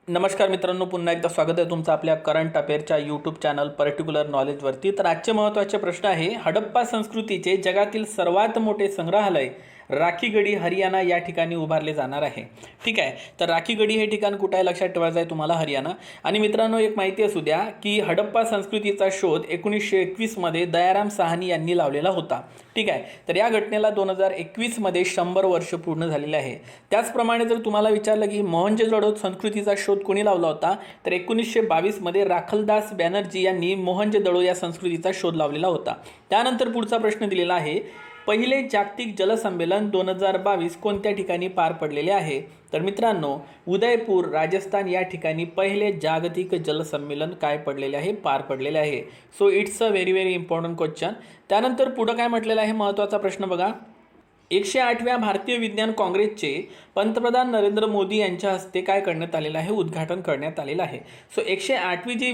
नमस्कार मित्रांनो, पुन्हा एकदा स्वागत आहे तुमचं आपल्या करंट अफेअरच्या यूट्यूब चॅनल पर्टिक्युलर नॉलेजवरती. तर आजचे महत्त्वाचे प्रश्न आहे, हडप्पा संस्कृतीचे जगातील सर्वात मोठे संग्रहालय राखीगढी हरियाणा या ठिकाणी उभारले जाणार आहे. ठीक आहे, तर राखीगढी हे ठिकाण कुठे आहे लक्षात ठेवायचं आहे तुम्हाला, हरियाणा. आणि मित्रांनो एक माहिती असू द्या की हडप्पा संस्कृतीचा शोध 1921 मध्ये दयाराम साहनी यांनी लावलेला होता. ठीक आहे, तर या घटनेला 2021 मध्ये 100 वर्ष पूर्ण झालेले आहे. त्याचप्रमाणे जर तुम्हाला विचारलं की मोहनजोदडो संस्कृतीचा शोध कोणी लावला होता, तर 1922 मध्ये राखलदास बॅनर्जी यांनी मोहनजोदडो या संस्कृतीचा शोध लावलेला होता. त्यानंतर पुढचा प्रश्न दिलेला आहे, पहिले जागतिक जलसंमेलन 2022 कोणत्या ठिकाणी पार पडलेले आहे. तर मित्रांनो उदयपूर राजस्थान या ठिकाणी पहिले जागतिक जलसंमेलन काय पडलेले आहे, पार पडलेले आहे. So it's a very very important question. त्यानंतर पुढं काय म्हटलेलं आहे, महत्त्वाचा प्रश्न बघा, 108व्या भारतीय विज्ञान काँग्रेसचे पंतप्रधान नरेंद्र मोदी यांच्या हस्ते काय करण्यात आलेलं आहे, उद्घाटन करण्यात आलेलं आहे. सो 108वी जी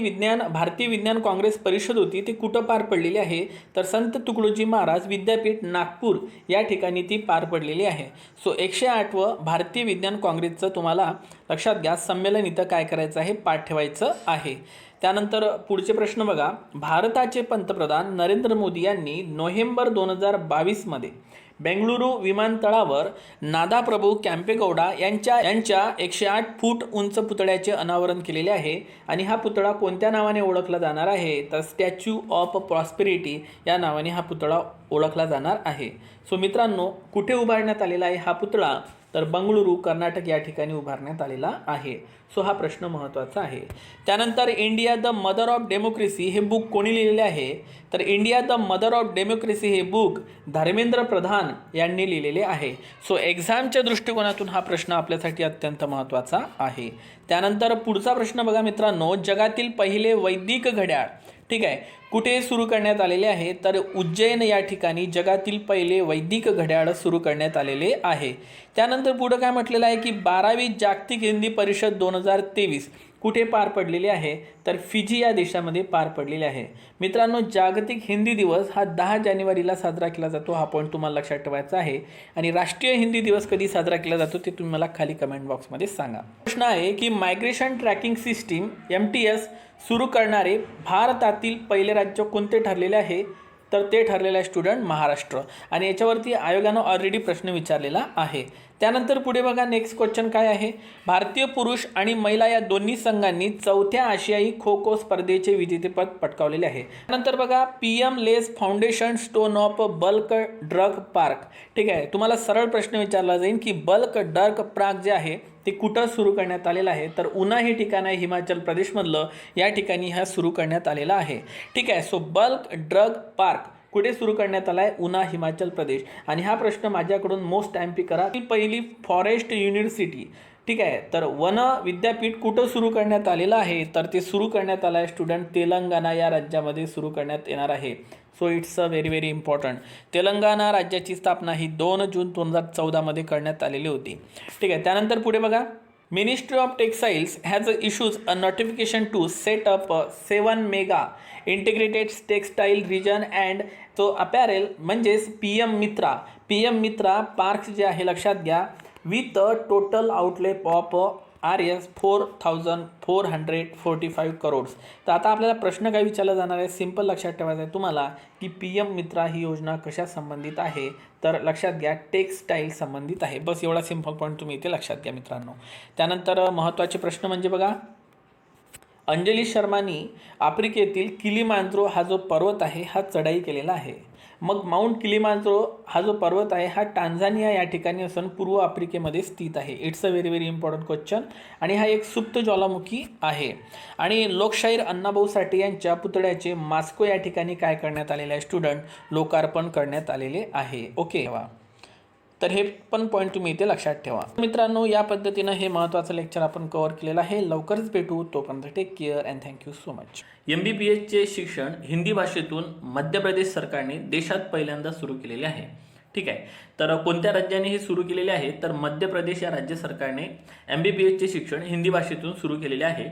भारतीय विज्ञान काँग्रेस परिषद होती ती कुठं पार पडलेली आहे, तर संत तुकडोजी महाराज विद्यापीठ नागपूर या ठिकाणी ती पार पडलेली आहे. सो 108वं भारतीय विज्ञान काँग्रेसचं तुम्हाला लक्षात घ्या संमेलन इथं काय करायचं आहे, पाठ ठेवायचं आहे. त्यानंतर पुढचे प्रश्न बघा, भारताचे पंतप्रधान नरेंद्र मोदी यांनी नोव्हेंबर 2022 मध्ये बेंगळुरू विमानतळावर नादाप्रभू कॅम्पेगौडा यांच्या 108 फूट उंच पुतळ्याचे अनावरण केलेले आहे. आणि हा पुतळा कोणत्या नावाने ओळखला जाणार आहे, तर स्टॅच्यू ऑफ प्रॉस्पेरिटी या नावाने हा पुतळा ओळखला जाणार आहे. सो मित्रांनो कुठे उभारण्यात आलेला आहे हा पुतळा, तर बंगळुरू कर्नाटक या ठिकाणी उभारण्यात आलेला आहे. सो हा प्रश्न महत्त्वाचा आहे. त्यानंतर India the mother of democracy हे बुक कोणी लिहिलेले आहे, तर India the mother of democracy हे बुक धर्मेंद्र प्रधान यांनी लिहिलेले आहे. सो एक्झामच्या दृष्टिकोनातून हा प्रश्न आपल्यासाठी अत्यंत महत्त्वाचा आहे. त्यानंतर पुढचा प्रश्न बघा मित्रांनो, जगातील पहिले वैदिक घड्याळ ठीक आहे कुठे सुरू करण्यात आलेले आहे, तर उज्जैन या ठिकाणी जगातील पहिले वैदिक घड्याळ सुरू करण्यात आलेले आहे. त्यानंतर पुढं काय म्हटलेलं आहे की 12वी जागतिक हिंदी परिषद 2023 कुठे पार पडलेली आहे, तर फिजी या देशामध्ये पार पडलेली आहे. मित्रांनो जागतिक हिंदी दिवस हा 10 जानेवारीला साजरा केला जातो, हा पॉईंट तुम्हाला लक्षात ठेवायचा आहे. आणि राष्ट्रीय हिंदी दिवस कधी साजरा केला जातो ते तुम्ही मला खाली कमेंट बॉक्समध्ये सांगा. प्रश्न आहे की मायग्रेशन ट्रॅकिंग सिस्टीम MTS सुरू करणारे भारतातील पहिले राज्य कोणते ठरलेले आहे, तर ते ठरलेलं आहे स्टुडंट महाराष्ट्र. आणि याच्यावरती आयोगानं ऑलरेडी प्रश्न विचारलेला आहे. त्यानंतर पुढे बघा नेक्स्ट क्वेश्चन काय आहे, भारतीय पुरुष आणि महिला या दोन्ही संघांनी 4थ्या आशियाई खो खो स्पर्धेचे विजेतेपद पटकावलेले आहे. त्यानंतर बघा PM less foundation stone of bulk drug park. ठीक आहे, तुम्हाला सरळ प्रश्न विचारला जाईल की बल्क ड्रग पार्क जे आहे ते कुठं सुरू करण्यात आलेलं आहे, तर उना हे ठिकाण आहे हिमाचल प्रदेशमधलं, या ठिकाणी हा सुरू करण्यात आलेला आहे. ठीक आहे, सो बल्क ड्रग पार्क कुठे सुरू करण्यात आला आहे, उना हिमाचल प्रदेश. आणि हा प्रश्न माझ्याकडून मोस्ट MP करा, पहिली फॉरेस्ट युनिव्हर्सिटी ठीक आहे, तर वन विद्यापीठ कुठं सुरू करण्यात आलेलं आहे, तर ते सुरू करण्यात आलं आहे स्टुडंट तेलंगणा या राज्यामध्ये सुरू करण्यात येणार आहे. So it's a very very important. Telangana राज्याची स्थापना ही 2 जून 2014 मध्ये करण्यात आलेली होती. ठीक आहे, त्यानंतर पुढे बघा, ministry of textiles has issues a notification to set up 7 mega integrated textile region and तो अपॅरेल म्हणजेच PM मित्रा पार्क्स जे आहे लक्षात घ्या, with total outlet of RS 4,445 crores. तर आता आपल्याला प्रश्न काय विचारला जाणार आहे, सिंपल लक्षात ठेवायचं आहे तुम्हाला की PM मित्रा ही योजना कशा संबंधित आहे, तर लक्षात घ्या टेक्सटाईल संबंधित आहे. बस एवढा सिंपल पॉईंट तुम्ही इथे लक्षात घ्या मित्रांनो. त्यानंतर महत्त्वाचे प्रश्न म्हणजे बघा, अंजली शर्मानी आफ्रिकेतील किलिमांजरो हा जो पर्वत आहे हा चढाई केलेला आहे. मग माउंट किलिमांजरो हा जो पर्वत आहे हा टांझानिया या ठिकाणी असून पूर्व आफ्रिकेमध्ये स्थित आहे. It's a very very important question. आणि हा एक सुप्त ज्वालामुखी आहे. आणि लोकशाहीर अण्णाभाऊ साठे यांच्या पुतळ्याचे मॉस्को या ठिकाणी काय करण्यात आलेले आहे स्टुडंट, लोकार्पण करण्यात आलेले आहे. ओके, तर हे पण पॉईंट तुम्ही इथे लक्षात ठेवा. मित्रांनो या पद्धतीनं हे महत्त्वाचं लेक्चर आपण कव्हर केलेलं आहे. लवकरच भेटू, तोपर्यंत take care and thank you so much. MBBSचे शिक्षण हिंदी भाषेतून मध्य प्रदेश सरकारने देशात पहिल्यांदा सुरू केलेले आहे. ठीक आहे, तर कोणत्या राज्याने हे सुरू केलेले आहे, तर मध्य प्रदेश या राज्य सरकारने MBBSचे शिक्षण हिंदी भाषेतून सुरू केलेले आहे.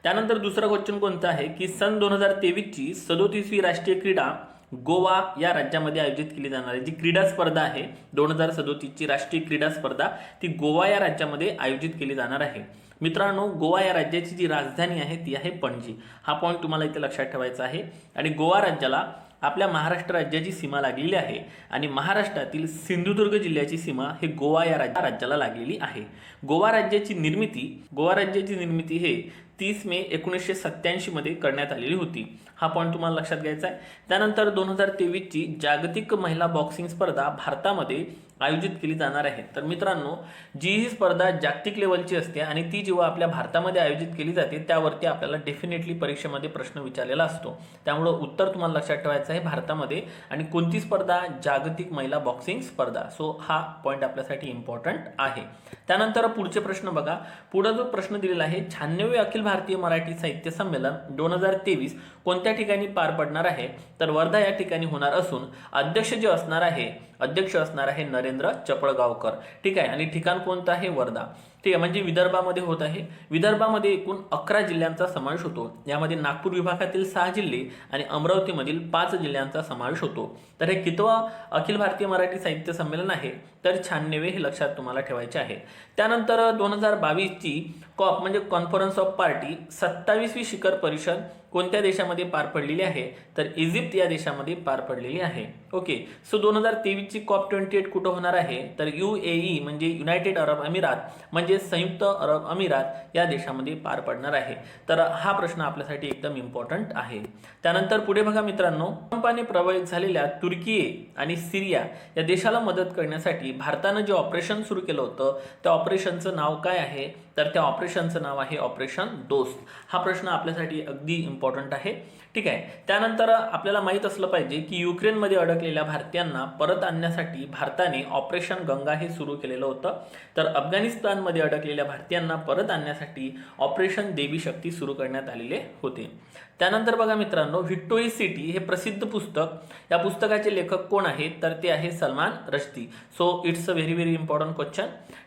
त्यानंतर दुसरा क्वेश्चन कोणता आहे की सन 2023ची 37वी राष्ट्रीय क्रीडा गोवा या राज्यामध्ये आयोजित केली जाणारी जी क्रीडा स्पर्धा आहे 2037ची राष्ट्रीय क्रीडा स्पर्धा ती गोवा या राज्यामध्ये आयोजित केली जाणार आहे. मित्रांनो, गोवा या राज्याची जी राजधानी आहे ती आहे पणजी. हा पॉईंट तुम्हाला इथे लक्षात ठेवायचा आहे. आणि गोवा राज्याला आपल्या महाराष्ट्र राज्याची सीमा लागलेली आहे आणि महाराष्ट्रातील सिंधुदुर्ग जिल्ह्याची सीमा हे गोवा या राज्याला लागलेली आहे. गोवा राज्याची निर्मिती हे 30 मे 1987 मध्ये करण्यात आलेली होती. हा पॉईंट तुम्हाला लक्षात घ्यायचा आहे. त्यानंतर 2023ची जागतिक महिला बॉक्सिंग स्पर्धा भारतामध्ये आयोजित केली जाणार आहे. तर मित्रांनो, जी ही स्पर्धा जागतिक लेवलची असते आणि ती जेव्हा आपल्या भारतामध्ये आयोजित केली जाते त्यावरती आपल्याला डेफिनेटली परीक्षेमध्ये प्रश्न विचारलेला असतो. त्यामुळे उत्तर तुम्हाला लक्षात ठेवायचं आहे भारतामध्ये. आणि कोणती स्पर्धा? जागतिक महिला बॉक्सिंग स्पर्धा. सो हा पॉईंट आपल्यासाठी इम्पॉर्टंट आहे. त्यानंतर पुढचे प्रश्न बघा. पुढे जो प्रश्न दिलेला आहे 96वे अखिल भारतीय मराठी साहित्य संमेलन 2023 कोणत्या ठिकाणी पार पडणार आहे? तर वर्धा या ठिकाणी होणार असून अध्यक्ष असणार आहे नरेंद्र चपळगावकर. ठीक आहे. आणि ठिकाण कोणतं आहे? वर्धा. ठीक आहे. म्हणजे विदर्भामध्ये होत आहे. विदर्भामध्ये एकूण 11 जिल्ह्यांचा समावेश होतो. यामध्ये नागपूर विभागातील 6 जिल्हे आणि अमरावतीमधील 5 जिल्ह्यांचा समावेश होतो. तर हे कितवं अखिल भारतीय मराठी साहित्य संमेलन आहे? तर 96वे हे लक्षात तुम्हाला ठेवायचे आहे. त्यानंतर 2022ची कॉप म्हणजे कॉन्फरन्स ऑफ पार्टी 27वी शिखर परिषद कोणत्या देशामध्ये पार पडलेली आहे? तर इजिप्त या देशामध्ये पार पडलेली आहे. ओके. सो 2023ची कॉप 28 कुठं होणार आहे? तर UAE म्हणजे युनायटेड अरब अमिरात म्हणजे संयुक्त अरब अमिरात या देशामध्ये पार पडणार आहे. तर हा प्रश्न आपल्यासाठी एकदम इम्पॉर्टंट आहे. त्यानंतर पुढे बघा मित्रांनो, भूकंपाने प्रभावित झालेल्या तुर्की आणि सिरिया या देशाला मदत करण्यासाठी भारतानं जे ऑपरेशन सुरू केलं होतं त्या ऑपरेशनचं नाव काय आहे? तर त्या ऑपरेशनचं नाव आहे ऑपरेशन दोस्त. हा प्रश्न आपल्यासाठी अगदी इम्पॉर्टंट आहे. ठीक आहे. त्यानंतर आपल्याला माहीत असलं पाहिजे की युक्रेनमध्ये अडकलेल्या भारतीयांना परत आणण्यासाठी भारताने ऑपरेशन गंगा हे सुरू केलेलं होतं. तर अफगाणिस्तानमध्ये अडकलेल्या भारतीयांना परत आणण्यासाठी ऑपरेशन देवी शक्ती सुरू करण्यात आलेले होते. त्यानंतर बघा मित्रांनो, व्हिक्टोरी सिटी हे प्रसिद्ध पुस्तक, या पुस्तकाचे लेखक कोण आहेत? तर ते आहे Salman Rushdie. So it's a very very important question.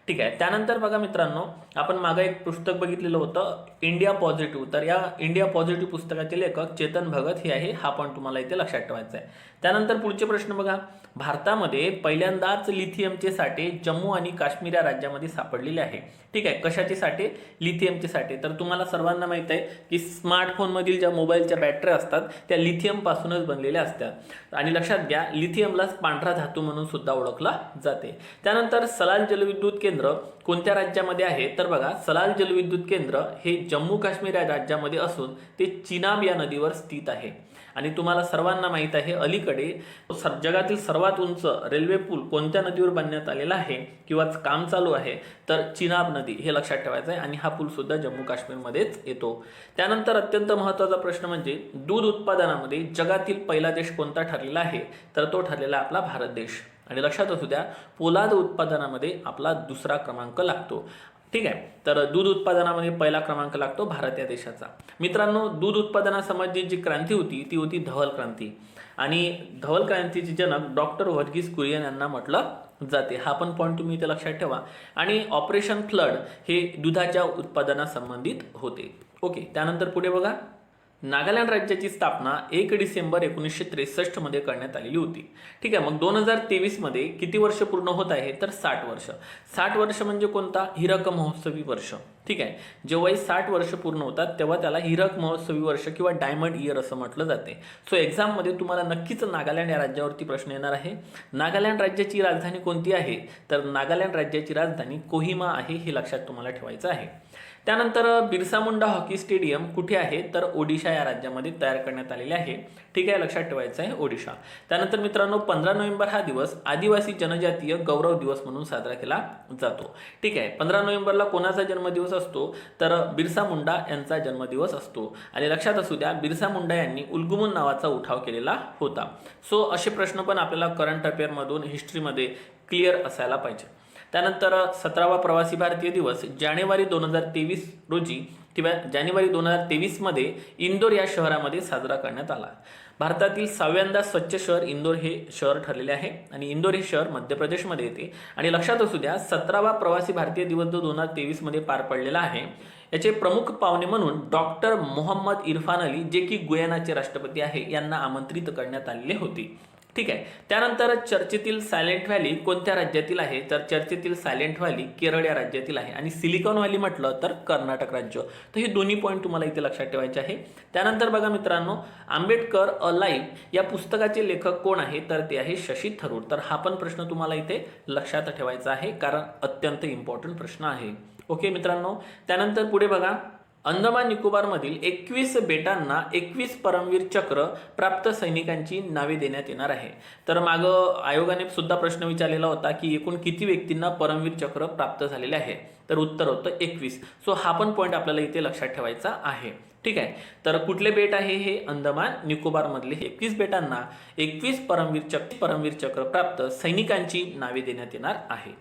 ठीक आहे. त्यानंतर बघा मित्रांनो, आपण मागे एक पुस्तक बघितलेलं होतं इंडिया पॉझिटिव्ह. तर या इंडिया पॉझिटिव्ह पुस्तकाचे लेखक चेतन भगत हे आहे. हा पण तुम्हाला इथे लक्षात ठेवायचा आहे. त्यानंतर पुढचे प्रश्न बघा. भारतामध्ये पहिल्यांदाच लिथियमचे साठे जम्मू आणि काश्मीर या राज्यामध्ये सापडलेले आहे. ठीक आहे. कशाचे साठे? लिथियमचे साठे. तर तुम्हाला सर्वांना माहित आहे की स्मार्टफोनमधील ज्या मोबाईलच्या बॅटऱ्या असतात त्या लिथियम पासूनच बनलेल्या असतात. आणि लक्षात घ्या, लिथियमलाच पांढरा धातू म्हणून सुद्धा ओळखला जाते. त्यानंतर सलाल जलविद्युत केंद्र कोणत्या राज्यामध्ये आहे? तर बघा, सलाल जलविद्युत केंद्र हे जम्मू काश्मीर या राज्यामध्ये असून ते चिनाब या नदीवर स्थित आहे. आणि तुम्हाला सर्वांना माहित आहे अलीकडे जगातील सर्वात उंच रेल्वे पूल कोणत्या नदीवर बांधण्यात आलेला आहे किंवा काम चालू आहे? तर चिनाब नदी. हे लक्षात ठेवायचं आहे. आणि हा पूल सुद्धा जम्मू काश्मीरमध्येच येतो. त्यानंतर अत्यंत महत्त्वाचा प्रश्न म्हणजे दूध उत्पादनामध्ये जगातील पहिला देश कोणता ठरलेला आहे? तर तो ठरलेला आपला भारत देश. आणि लक्षात असू द्या, पोलाद उत्पादनामध्ये आपला दुसरा क्रमांक लागतो. ठीक आहे. तर दूध उत्पादनामध्ये पहिला क्रमांक लागतो भारत या देशाचा. मित्रांनो, दूध उत्पादनासंबंधी जी क्रांती होती ती होती धवल क्रांती. आणि धवल क्रांतीचे जनक डॉक्टर व्हर्गीस कुरियन यांना म्हटलं जाते. हा पण पॉईंट तुम्ही इथे लक्षात ठेवा. आणि ऑपरेशन फ्लड हे दुधाच्या उत्पादनासंबंधित होते. ओके. त्यानंतर पुढे बघा, नागालँड राज्याची स्थापना 1 डिसेंबर 1963 मध्ये करण्यात आलेली होती. ठीक आहे. मग 2023 मध्ये किती वर्ष पूर्ण होत आहे? तर 60 वर्ष. 60 वर्ष म्हणजे कोणता? हीरक महोत्सवी वर्ष. ठीक आहे. जेव्हाही 60 वर्ष पूर्ण होतात तेव्हा त्याला हीरक महोत्सवी वर्ष किंवा डायमंड इयर असं म्हटलं जाते. सो एक्झाममध्ये तुम्हाला नक्कीच नागालँड या राज्यावरती प्रश्न येणार आहे. नागालँड राज्याची राजधानी कोणती आहे? तर नागालँड राज्याची राजधानी कोहिमा आहे. हे लक्षात तुम्हाला ठेवायचं आहे. त्यानंतर बिरसा मुंडा हॉकी स्टेडियम कुठे आहे? तर ओडिशा या राज्यामध्ये तयार करण्यात आलेले आहे. ठीक आहे. लक्षात ठेवायचं आहे ओडिशा. त्यानंतर मित्रांनो, 15 नोव्हेंबर हा दिवस आदिवासी जनजातीय गौरव दिवस म्हणून साजरा केला जातो. ठीक आहे. 15 नोव्हेंबरला कोणाचा जन्मदिवस असतो? तर बिरसा मुंडा यांचा जन्मदिवस असतो. आणि लक्षात असू द्या, बिरसा मुंडा यांनी उल्गुमून नावाचा उठाव केलेला होता. सो असे प्रश्न पण आपल्याला करंट अफेअरमधून हिस्ट्रीमध्ये क्लिअर असायला पाहिजे. त्यानंतर 17वा प्रवासी भारतीय दिवस जानेवारी 2023 रोजी किंवा जानेवारी 2023 मध्ये इंदोर या शहरामध्ये साजरा करण्यात आला. भारतातील 6व्यांदा स्वच्छ शहर इंदोर हे शहर ठरलेले आहे. आणि इंदोर हे शहर मध्य प्रदेशमध्ये येते. आणि लक्षात असू द्या, 17वा प्रवासी भारतीय दिवस जो 2023 मध्ये पार पडलेला आहे, याचे प्रमुख पाहुणे म्हणून डॉक्टर मोहम्मद इरफान अली, जे की गुयानाचे राष्ट्रपती आहे, यांना आमंत्रित करण्यात आलेले होते. ठीक आहे. त्यानंतर चर्चेतील सायलेंट व्हॅली कोणत्या राज्यातील आहे, तर चर्चेतील सायलेंट व्हॅली केरळ या राज्यातील आहे. आणि सिलिकॉन व्हॅली म्हटलं तर कर्नाटक राज्य. तर हे दोन्ही पॉईंट तुम्हाला इथे लक्षात ठेवायचे आहे. त्यानंतर बघा मित्रांनो, आंबेडकर अ लाईव्ह या पुस्तकाचे लेखक कोण आहे, तर ते आहे शशी थरूर. तर हा पण प्रश्न तुम्हाला इथे लक्षात ठेवायचा आहे, कारण अत्यंत इम्पॉर्टंट प्रश्न आहे. ओके मित्रांनो. त्यानंतर पुढे बघा, अंदमान निकोबारमधील 21 बेटांना 21 परमवीर चक्र प्राप्त सैनिकांची नावे देण्यात येणार आहे. तर मागं आयोगाने सुद्धा प्रश्न विचारलेला होता की एकूण किती व्यक्तींना परमवीर चक्र प्राप्त झालेले आहे, तर उत्तर होतं 21. सो हा पण पॉईंट आपल्याला इथे लक्षात ठेवायचा आहे. ठीक आहे. तर कुठले बेट आहे हे, अंदमान निकोबारमधले 21 बेटांना 21 परमवीर चक्र प्राप्त सैनिकांची नावे देण्यात येणार आहे.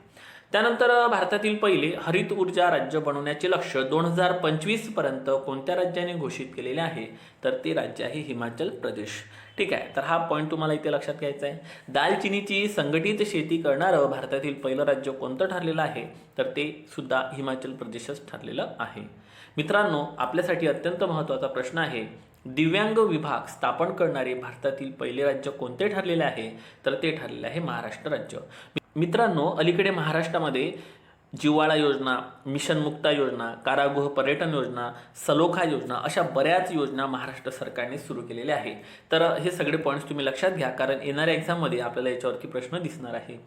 त्यानंतर भारतातील पहिले हरित ऊर्जा राज्य बनवण्याचे लक्ष्य 2025 पर्यंत कोणत्या राज्याने घोषित केलेले आहे, तर ते राज्य आहे हिमाचल प्रदेश. ठीक आहे. तर हा पॉईंट तुम्हाला इथे लक्षात घ्यायचा आहे. दालचिनीची संघटित शेती करणारं भारतातील पहिलं राज्य कोणतं ठरलेलं आहे, तर ते सुद्धा हिमाचल प्रदेशच ठरलेलं आहे. मित्रांनो, आपल्यासाठी अत्यंत महत्त्वाचा प्रश्न आहे, दिव्यांग विभाग स्थापन करणारे भारतातील पहिले राज्य कोणते ठरलेले आहे, तर ते ठरलेले आहे महाराष्ट्र राज्य. मित्रांनो, अलीकडे महाराष्ट्रामध्ये जिव्हाळा योजना, मिशन मुक्ता योजना, कारागृह पर्यटन योजना, सलोखा योजना, अशा बऱ्याच योजना महाराष्ट्र सरकारने सुरू केलेल्या आहे. तर हे सगळे पॉईंट्स तुम्ही लक्षात घ्या, कारण येणाऱ्या एक्झाममध्ये आपल्याला याच्यावरती प्रश्न दिसणार आहे.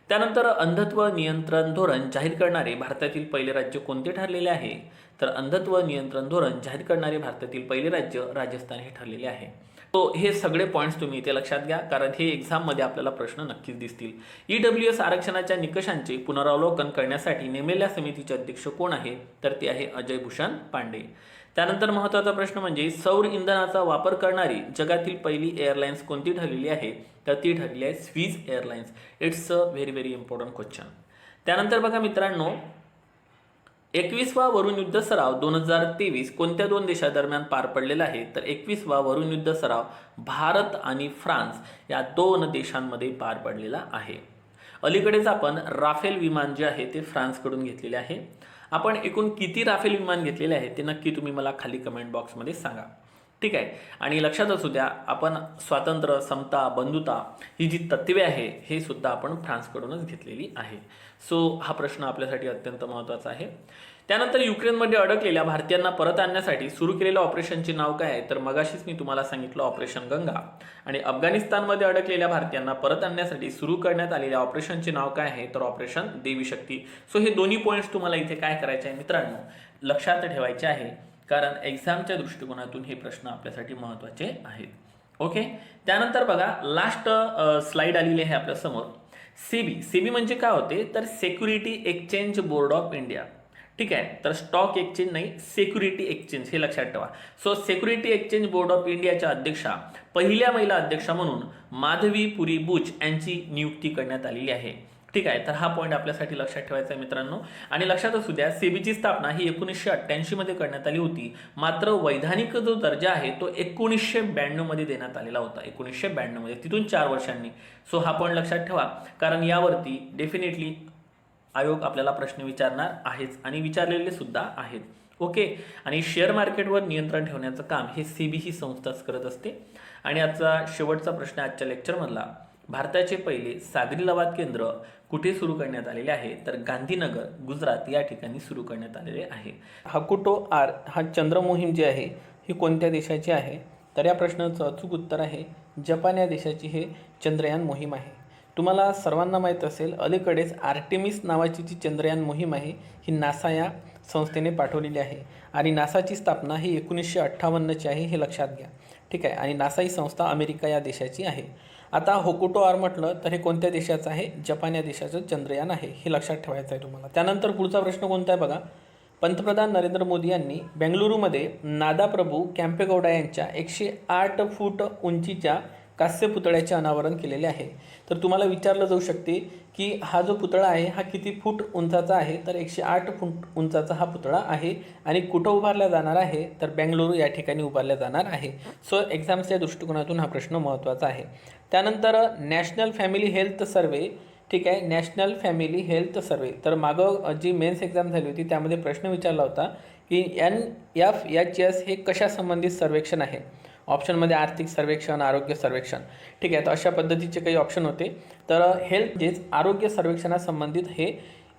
त्यानंतर अंधत्व नियंत्रण धोरण जाहीर करणारे भारतातील पहिले राज्य कोणते ठरलेले आहे, तर अंधत्व नियंत्रण धोरण जाहीर करणारे भारतातील पहिले राज्य राजस्थान हे ठरलेले आहे. तो हे सगळे पॉईंट्स तुम्ही इथे लक्षात घ्या, कारण हे एक्झाममध्ये आपल्याला प्रश्न नक्कीच दिसतील. EWS आरक्षणाच्या निकषांचे पुनरावलोकन करण्यासाठी नेमलेल्या समितीचे अध्यक्ष कोण आहे, तर ते आहे अजय भूषण पांडे. त्यानंतर महत्त्वाचा प्रश्न म्हणजे सौर इंधनाचा वापर करणारी जगातील पहिली एअरलाइन्स कोणती ठरलेली आहे, तर ती ठरलेली आहे Swiss airlines. It's a very important question. त्यानंतर बघा मित्रांनो, 21वा वरुण युद्ध सराव 2023 कोणत्या दोन देशादरम्यान पार पडलेला आहे, तर 21वा वरुण युद्ध सराव भारत आणि फ्रान्स या दोन देशांमध्ये पार पडलेला आहे. अलीकडेच आपण राफेल विमान जे आहे ते फ्रान्सकडून घेतलेले आहे. आपण एकूण किती राफेल विमान घेतलेले आहे ते नक्की तुम्ही मला खाली कमेंट बॉक्समध्ये सांगा. ठीक आहे. आणि लक्षात असू द्या, आपण स्वातंत्र्य, समता, बंधुता ही जी तत्त्वे आहे हे सुद्धा आपण फ्रान्सकडूनच घेतलेली आहे. सो हा प्रश्न आपल्यासाठी अत्यंत महत्त्वाचा आहे. त्यानंतर युक्रेनमध्ये अडकलेल्या भारतीयांना परत आणण्यासाठी सुरू केलेल्या ऑपरेशनचे नाव काय आहे, तर मगाशीच मी तुम्हाला सांगितलं ऑपरेशन गंगा. आणि अफगाणिस्तानमध्ये अडकलेल्या भारतीयांना परत आणण्यासाठी सुरू करण्यात आलेल्या ऑपरेशनचे नाव काय आहे, तर ऑपरेशन देवी शक्ती. सो हे दोन्ही पॉईंट्स तुम्हाला इथे काय करायचे आहे मित्रांनो, लक्षात ठेवायचे आहे, कारण एक्झामच्या दृष्टिकोनातून हे प्रश्न आपल्यासाठी महत्त्वाचे आहेत. ओके. त्यानंतर बघा, लास्ट स्लाइड आलेली आहे आपल्यासमोर. सेबी म्हणजे काय होते, तर security exchange board of India. ठीक आहे. तर स्टॉक एक्सचेंज नाही, सिक्युरिटी एक्सचेंज, हे लक्षात ठेवा. So security exchange board of इंडियाच्या अध्यक्षा, पहिल्या महिला अध्यक्षा म्हणून माधवी पुरी बुच यांची नियुक्ती करण्यात आलेली आहे. ठीक आहे. तर हा पॉईंट आपल्यासाठी लक्षात ठेवायचा आहे मित्रांनो. आणि लक्षात असू द्या, सेबीची स्थापना ही 1988 मध्ये करण्यात आली होती. मात्र वैधानिक जो दर्जा आहे तो 1992 मध्ये देण्यात आलेला होता. 1992 मध्ये, तिथून 4 वर्षांनी. सो हा पॉईंट लक्षात ठेवा, कारण यावरती डेफिनेटली आयोग आपल्याला प्रश्न विचारणार आहेच आणि विचारलेले सुद्धा आहेत. ओके. आणि शेअर मार्केटवर नियंत्रण ठेवण्याचं काम हे सेबी ही संस्थाच करत असते. आणि आजचा शेवटचा प्रश्न आजच्या लेक्चरमधला, भारताचे पहिले सागरी लवाद केंद्र कुठे सुरू करण्यात आलेले आहे, तर गांधीनगर, गुजरात या ठिकाणी सुरू करण्यात आलेले आहे. हकुटो आर हा चंद्र मोहीम जी आहे ही कोणत्या देशाची आहे, तर या प्रश्नाचं अचूक उत्तर आहे जपान या देशाची हे चंद्रयान मोहीम आहे. तुम्हाला सर्वांना माहीत असेल, अलीकडेच आर्टेमिस नावाची जी चंद्रयान मोहीम आहे ही नासा या संस्थेने पाठवलेली आहे. आणि नासाची स्थापना ही 1958ची आहे, हे लक्षात घ्या. ठीक आहे. आणि नासा ही संस्था अमेरिका या देशाची आहे. आता होकुटो आर म्हटलं तर हे कोणत्या देशाचं आहे, जपान या देशाचं चंद्रयान आहे, हे लक्षात ठेवायचं आहे तुम्हाला. त्यानंतर पुढचा प्रश्न कोणता आहे बघा, पंतप्रधान नरेंद्र मोदी यांनी बेंगलुरूमध्ये नादाप्रभू कॅम्पेगौडा यांच्या 108 फूट उंचीच्या कांस्य पुतळ्याचे अनावरण केलेले आहे. तर तुम्हाला विचारलं जाऊ शकते की हा जो पुतळा आहे हा किती फूट उंचाचा आहे, तर 108 फूट उंचाचा हा पुतळा आहे. आणि कुठं उभारला जाणार आहे, तर बेंगलुरू या ठिकाणी उभारला जाणार आहे. सो एक्झाम्सच्या दृष्टिकोनातून हा प्रश्न महत्त्वाचा आहे. त्यानंतर नॅशनल फॅमिली हेल्थ सर्वे. ठीक आहे. नॅशनल फॅमिली हेल्थ सर्वे, तर मागं जी मेन्स एक्झाम झाली होती त्यामध्ये प्रश्न विचारला होता की NFHS हे कशा संबंधित सर्वेक्षण आहे? ऑप्शनमध्ये आर्थिक सर्वेक्षण, आरोग्य सर्वेक्षण. ठीक आहे, तर अशा पद्धतीचे काही ऑप्शन होते. तर हेल्थ म्हणजेच आरोग्य सर्वेक्षणासंबंधित हे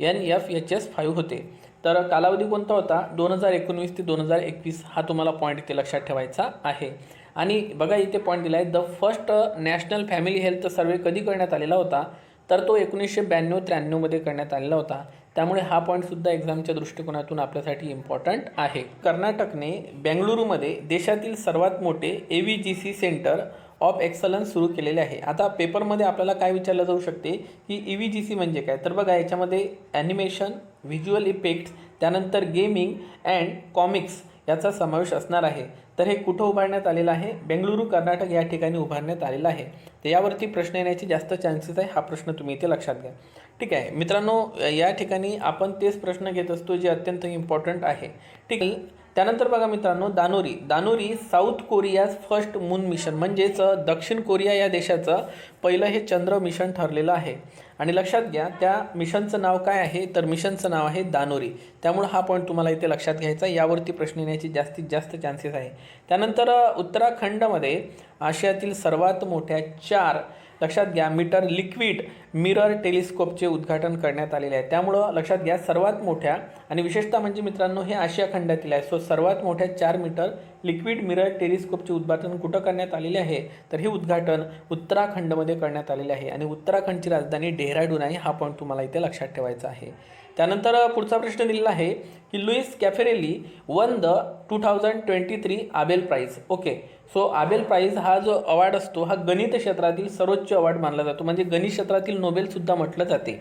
NFHS 5 होते. तर कालावधी कोणता होता? 2019 ते 2021 हा तुम्हाला पॉईंट इथे लक्षात ठेवायचा आहे. आणि बघा इथे पॉईंट दिला आहे, the first national family health survey कधी करण्यात आलेला होता? तर तो 1992-93 मध्ये करण्यात आलेला होता. त्यामुळे हा पॉईंटसुद्धा एक्झामच्या दृष्टिकोनातून आपल्यासाठी इम्पॉर्टंट आहे. कर्नाटकने बेंगळुरूमध्ये देशातील सर्वात मोठे AVGC सेंटर ऑफ एक्सलन्स सुरू केलेले आहे. आता पेपरमध्ये आपल्याला काय विचारलं जाऊ शकते की EVGC म्हणजे काय? तर बघा याच्यामध्ये ॲनिमेशन, व्हिज्युअल इफेक्ट्स, त्यानंतर गेमिंग अँड कॉमिक्स याचा समावेश असणार आहे. तर हे कुठं उभारण्यात आलेलं आहे? बेंगळुरू कर्नाटक या ठिकाणी उभारण्यात आलेलं आहे. तर यावरती प्रश्न येण्याचे जास्त चान्सेस आहे. हा प्रश्न तुम्ही इथे लक्षात घ्या. ठीक आहे मित्रांनो, या ठिकाणी आपण तेच प्रश्न घेत असतो जे अत्यंत इम्पॉर्टंट आहे. ठीक आहे, त्यानंतर बघा मित्रांनो, Danuri south Korea's first moon mission, म्हणजेच दक्षिण कोरिया या देशाचं पहिलं हे चंद्र मिशन ठरलेलं आहे. आणि लक्षात घ्या त्या मिशनचं नाव काय आहे? तर मिशनचं नाव आहे दानोरी. त्यामुळे हा पॉईंट तुम्हाला इथे लक्षात घ्यायचा. यावरती प्रश्न येण्याची जास्तीत जास्त चान्सेस आहे. त्यानंतर उत्तराखंडमध्ये आशियातील सर्वात मोठ्या 4 लक्षात घ्या मीटर लिक्विड मिरर टेलिस्कोपचे उद्घाटन करण्यात आलेले आहे. त्यामुळं लक्षात घ्या सर्वात मोठ्या आणि विशेषतः म्हणजे मित्रांनो हे आशिया खंडातील आहे. सो सर्वात मोठ्या 4 मीटर लिक्विड मिरर टेलिस्कोपचे उद्घाटन कुठं करण्यात आलेले आहे? तर हे उद्घाटन उत्तराखंडमध्ये करण्यात आलेले आहे. आणि उत्तराखंडची राजधानी डेहराडून आहे. हा पॉईंट तुम्हाला इथे लक्षात ठेवायचा आहे. त्यानंतर पुढचा प्रश्न दिलेला आहे की Luis Caffarelli won the 2023 Abel prize. Okay, so Abel prize हा जो अवॉर्ड असतो हा गणित क्षेत्रातील सर्वोच्च अवॉर्ड मानला जातो. म्हणजे गणित क्षेत्रातील नोबेलसुद्धा म्हटलं जाते.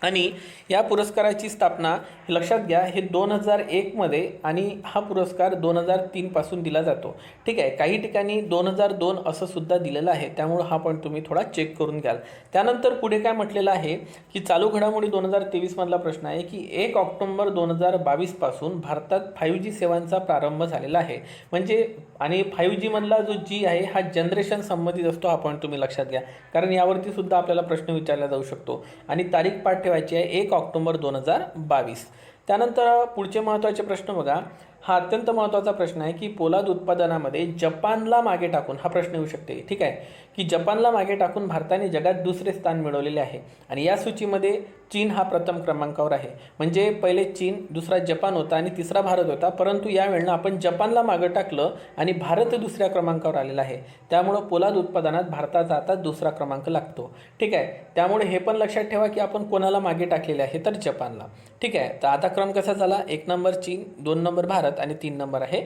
आणि या पुरस्काराची स्थापना लक्षात घ्या हे 2001 मध्ये आणि हा पुरस्कार 2003 पासून दिला जातो. ठीक आहे, काही ठिकाणी 2002 असं सुद्धा दिलेलं आहे. त्यामुळे हा पॉईंट तुम्ही थोडा चेक करून घ्याल. त्यानंतर पुढे काय म्हटलेलं आहे की चालू घडामोडी 2023 मधला प्रश्न आहे की 1 ऑक्टोबर 2022 पासून भारतात 5G सेवांचा प्रारंभ झालेला आहे. म्हणजे आणि 5G मधला जो G आहे हा जनरेशन संबंधित असतो. हा पॉईंट तुम्ही लक्षात घ्या, कारण यावरती सुद्धा आपल्याला प्रश्न विचारला जाऊ शकतो. आणि तारीख पाठ ठेवायची आहे 1 ऑक्टोबर 2022. त्यानंतर पुढचे महत्त्वाचे प्रश्न बघा. हा अत्यंत महत्त्वाचा प्रश्न आहे की पोलाद उत्पादनामध्ये जपानला मागे टाकून, हा प्रश्न येऊ शकते. ठीक आहे, की जपानला मागे टाकून भारताने जगात दुसरे स्थान मिळवलेले आहे. आणि या सूचीमध्ये चीन हा प्रथम क्रमांकावर आहे. म्हणजे पहिले चीन, दुसरा जपान होता आणि तिसरा भारत होता. परंतु यावेळेला आपण जपानला मागे टाकलं आणि भारत दुसऱ्या क्रमांकावर आलेला आहे. त्यामुळं पोलाद उत्पादनात भारताचा आता दुसरा क्रमांक लागतो. ठीक आहे, त्यामुळे हे पण लक्षात ठेवा की आपण कोणाला मागे टाकलेले आहे? तर जपानला. ठीक आहे, तर आता क्रम कसा झाला? 1 नंबर चीन, 2 नंबर भारत आणि 3 नंबर आहे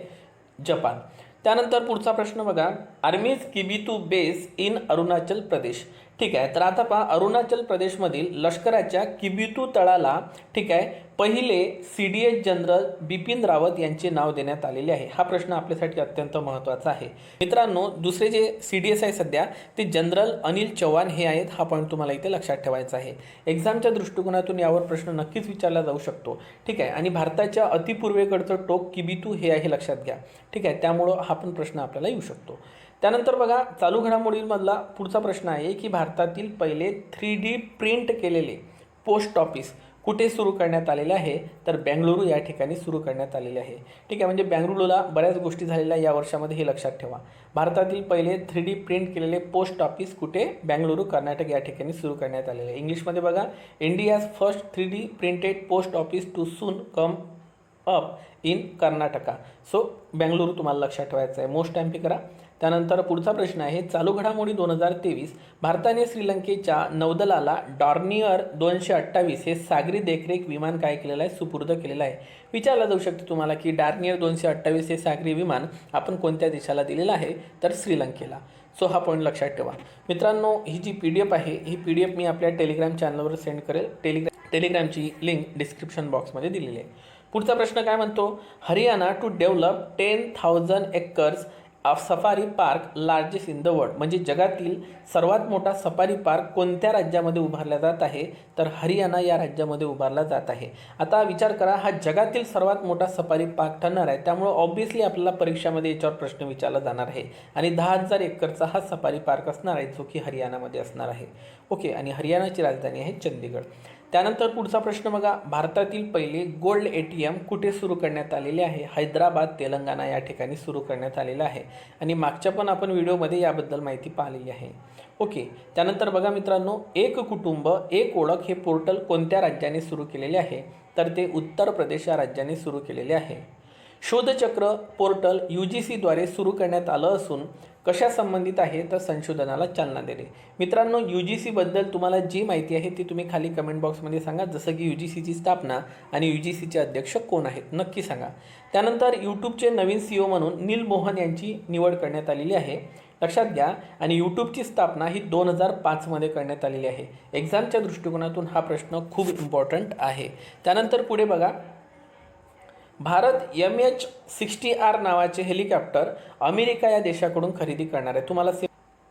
जपान. त्यानंतर पुढचा प्रश्न बघा. Army's Kibithu base in Arunachal Pradesh. ठीक आहे, तर आता पहा अरुणाचल प्रदेशमधील लष्कराच्या किबितू तळाला ठीक आहे पहिले CDS जनरल बिपिन रावत यांचे नाव देण्यात आलेले आहे. हा प्रश्न आपल्यासाठी अत्यंत महत्त्वाचा आहे. मित्रांनो, दुसरे जे CDS आहे सध्या ते जनरल अनिल चव्हाण हे आहेत. हा पॉईंट तुम्हाला इथे लक्षात ठेवायचा आहे. एक्झामच्या दृष्टिकोनातून यावर प्रश्न नक्कीच विचारला जाऊ शकतो. ठीक आहे, आणि भारताच्या अतिपूर्वेकडचं टोक किबितू हे आहे, लक्षात घ्या. ठीक आहे, त्यामुळं हा पण प्रश्न आपल्याला येऊ शकतो. त्यानंतर बघा चालू घडामोडींमधला पुढचा प्रश्न आहे की भारतातील पहिले 3D प्रिंट केलेले पोस्ट ऑफिस कुठे सुरू करण्यात आलेले आहे? तर बेंगळुरू या ठिकाणी सुरू करण्यात आलेले आहे. ठीक आहे, म्हणजे बेंगळुरूला बऱ्याच गोष्टी झालेल्या या वर्षामध्ये, हे लक्षात ठेवा. भारतातील पहिले 3D प्रिंट केलेले पोस्ट ऑफिस कुठे? बेंगळुरू कर्नाटक या ठिकाणी सुरू करण्यात आलेले आहे. इंग्लिशमध्ये बघा, India's first 3D printed post office too soon come up in Karnataka. So Bengaluru तुम्हाला लक्षात ठेवायचं आहे. मोस्ट टाइम करा. त्यानंतर पुढचा प्रश्न आहे चालू घडामोडी 2023. भारताने श्रीलंकेच्या नौदलाला डॉर्नियर 228 हे सागरी देखरेख विमान काय केलेलं आहे? सुपूर्द केलेलं आहे. विचारलं जाऊ शकते तुम्हाला की डॉर्नियर 228 हे सागरी विमान आपण कोणत्या देशाला दिलेलं आहे? तर श्रीलंकेला. सो हा पॉईंट लक्षात ठेवा. मित्रांनो, ही जी PDF आहे ही PDF मी आपल्या टेलिग्राम चॅनलवर सेंड करेल. टेलिग्रामची लिंक डिस्क्रिप्शन बॉक्समध्ये दिलेली आहे. पुढचा प्रश्न काय म्हणतो? Haryana to develop 10,000 acres of safari park largest in the world. म्हणजे जगातील सर्वात मोठा सफारी पार्क कोणत्या राज्यामध्ये उभारला जात आहे? तर हरियाणा या राज्यामध्ये उभारला जात आहे. आता विचार करा, हा जगातील सर्वात मोठा सफारी पार्क ठरणार आहे. त्यामुळे ऑब्व्हियसली आपल्याला परीक्षामध्ये याच्यावर प्रश्न विचारला जाणार आहे. आणि 10,000 एकरचा हा सफारी पार्क असणार आहे जो की हरियाणामध्ये असणार आहे. ओके, आणि हरियाणाची राजधानी आहे चंदीगड. त्यानंतर पुढचा प्रश्न बघा, भारतातील पहिले गोल्ड ATM कुठे सुरू करण्यात आलेले आहे? हैदराबाद, तेलंगणा या ठिकाणी सुरू करण्यात आलेलं आहे आणि मागच्या पण आपण व्हिडिओमध्ये याबद्दल माहिती पाहिलेली आहे. ओके. त्यानंतर बघा मित्रांनो, एक कुटुंब एक ओळख हे पोर्टल कोणत्या राज्याने सुरू केलेले आहे? तर ते उत्तर प्रदेश या राज्याने सुरू केलेले आहे. शोधचक्र पोर्टल UGCद्वारे सुरू करण्यात आलं असून कशा संबंधित आहे? तर संशोधनाला चालना देणे. मित्रांनो, UGCबद्दल तुम्हाला जी माहिती आहे ती तुम्ही खाली कमेंट बॉक्समध्ये सांगा, जसं की UGCची स्थापना आणि UGCचे अध्यक्ष कोण आहेत नक्की सांगा. त्यानंतर यूट्यूबचे नवीन CEO म्हणून नील मोहन यांची निवड करण्यात आलेली आहे, लक्षात घ्या. आणि यूट्यूबची स्थापना ही 2005मध्ये करण्यात आलेली आहे. एक्झामच्या दृष्टिकोनातून हा प्रश्न खूप इम्पॉर्टंट आहे. त्यानंतर पुढे बघा, भारत MH-60R नावाचे हेलिकॉप्टर अमेरिका या देशाकडून खरेदी करणार आहे.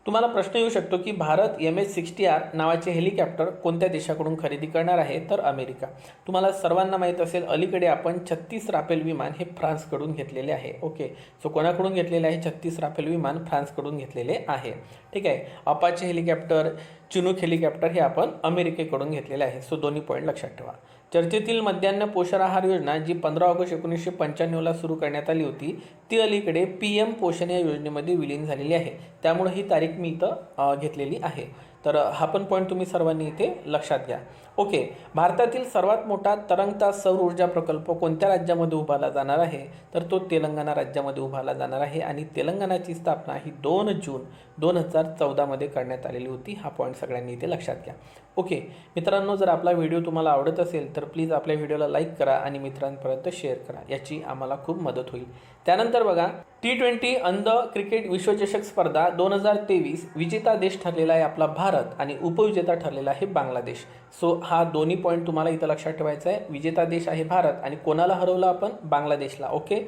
तुम्हाला प्रश्न येऊ शकतो की भारत MH-60R नावाचे हेलिकॉप्टर कोणत्या देशाकडून खरेदी करणार आहे? तर अमेरिका. तुम्हाला सर्वांना माहीत असेल, अलीकडे आपण 36 राफेल विमान हे फ्रान्सकडून घेतलेले आहे. ओके. सो कोणाकडून घेतलेले आहे? 36 राफेल विमान फ्रान्सकडून घेतलेले आहे. ठीक आहे. अपाचे हेलिकॉप्टर, चिनूक हेलिकॉप्टर हे आपण अमेरिकेकडून घेतलेले आहे. सो दोन्ही पॉईंट लक्षात ठेवा. चर्चेतील मध्यान्ह पोषण आहार योजना जी 15 ऑगस्ट 1995ला सुरू करण्यात आली होती, ती अलीकडे PM पोषण या योजनेमध्ये विलीन झालेली आहे. त्यामुळे ही तारीख मी इथं घेतलेली आहे. तर हा पण पॉईंट तुम्ही सर्वांनी इथे लक्षात घ्या. ओके. भारतातील सर्वात मोठा तरंगता सौर ऊर्जा प्रकल्प कोणत्या राज्यामध्ये उभारला जाणार आहे? तर तो तेलंगणा राज्यामध्ये उभारला जाणार आहे आणि तेलंगणाची स्थापना ही 2 जून 2014मध्ये करण्यात आलेली होती. हा पॉईंट सगळ्यांनी इथे लक्षात घ्या. ओके मित्रांनो, जर आपला व्हिडिओ तुम्हाला आवडत असेल तर प्लीज आपल्या व्हिडिओला लाईक करा आणि मित्रांपर्यंत शेअर करा, याची आम्हाला खूप मदत होईल. त्यानंतर बघा, T20 अंध क्रिकेट विश्वचषक स्पर्धा 2023 विजेता देश ठरलेला आहे आपला भारत आणि उपविजेता ठरलेला आहे बांगलादेश. सो हा दोन्ही पॉईंट तुम्हाला इथं लक्षात ठेवायचा आहे. विजेता देश आहे भारत आणि कोणाला हरवलं आपण? बांगलादेशला. ओके.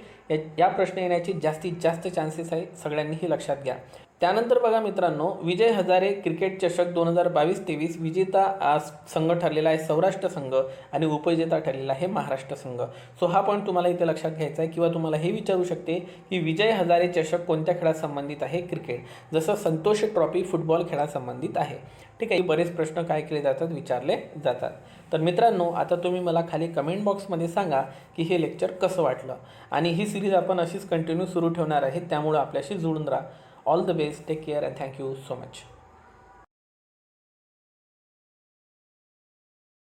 या प्रश्न येण्याचे जास्तीत जास्त चान्सेस आहे, सगळ्यांनीही लक्षात घ्या. त्यानंतर बघा मित्रांनो, विजय हजारे क्रिकेट चषक 2022-23 विजेता संघ ठरलेला आहे सौराष्ट्र संघ आणि उपविजेता ठरलेला आहे महाराष्ट्र संघ. सो हा पॉईंट तुम्हाला इथे लक्षात घ्यायचा आहे. किंवा तुम्हाला हे विचारू शकते की विजय हजारे चषक कोणत्या खेळासंबंधित आहे? क्रिकेट. जसं संतोष ट्रॉफी फुटबॉल खेळासंबंधित आहे. ठीक आहे. बरेच प्रश्न काय केले जातात? विचारले जातात. तर मित्रांनो, आता तुम्ही मला खाली कमेंट बॉक्समध्ये सांगा की हे लेक्चर कसं वाटलं. आणि ही सिरीज आपण अशीच कंटिन्यू सुरू ठेवणार आहे, त्यामुळे आपल्याशी जुळून राहा. All the best, take care and thank you so much.